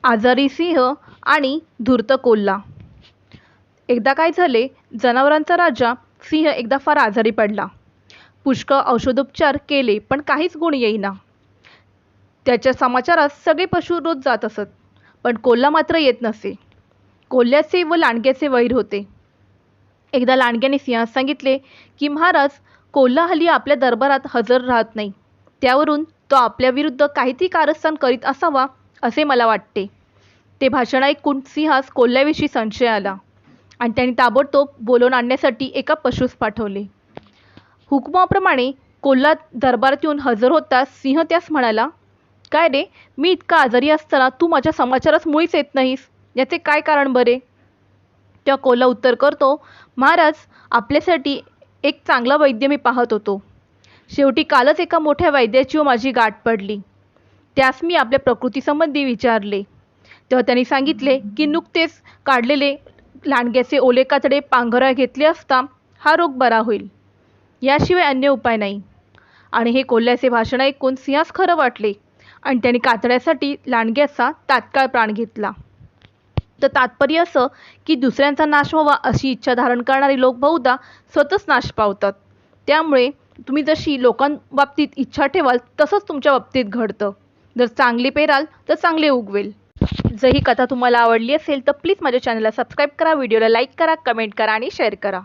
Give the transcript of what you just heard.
आजारी सिंह आणि धूर्त कोल्हा. एकदा काय झाले, जनावरांचा राजा सिंह एकदा फार आजारी पडला. पुष्कळ औषधोपचार केले पण काहीच गुण येईना. त्याच्या समाचारात सगळे पशु रोज जात असत, पण कोल्हा मात्र येत नसे. कोल्ह्याचे व लांडग्याचे वैर होते. एकदा लांडग्याने सिंहास सांगितले की महाराज, कोल्हा हल्ली आपल्या दरबारात हजर राहत नाही. त्यावरून तो आपल्या विरुद्ध काहीतरी कारस्थान करीत असावा असे मला वाटते. ते भाषण ऐकून सिंहास कोल्ह्याविषयी संशय आला आणि त्यांनी ताबडतोब बोलावून आणण्यासाठी एका पशुस पाठवले. हुकमाप्रमाणे कोल्हा दरबारात येऊन हजर होताच सिंह त्यास म्हणाला, काय रे, मी इतका आजारी असताना तू माझ्या समाचारास मुळीच येत नाहीस, याचे काय कारण बरे? तेव्हा कोल्हा उत्तर करतो, महाराज, आपल्यासाठी एक चांगला वैद्य मी पाहत होतो. शेवटी कालच एका मोठ्या वैद्याची माझी गाठ पडली. त्यास मी आपल्या प्रकृतीसंबंधी विचारले. तेव्हा त्यांनी सांगितले की नुकतेच काढलेले लांडग्याचे ओले कातडे पांघरात घेतले असता हा रोग बरा होईल, याशिवाय अन्य उपाय नाही. आणि हे कोल्ह्याचे भाषण ऐकून सिंहास खरं वाटले आणि त्यांनी कातड्यासाठी लांडग्याचा तात्काळ प्राण घेतला. तर तात्पर्य असं की दुसऱ्यांचा नाश व्हावा अशी इच्छा धारण करणारे लोक बहुधा स्वतःच नाश पावतात. त्यामुळे तुम्ही जशी लोकांबाबतीत इच्छा ठेवाल तसंच तुमच्या बाबतीत घडतं. जर चांगले पेराल तर चांगले उगवेल. जर ही कथा तुम्हाला आवडली असेल तर प्लीज माझ्या चॅनलला सबस्क्राईब करा, व्हिडिओला लाईक करा, कमेंट करा आणि शेअर करा.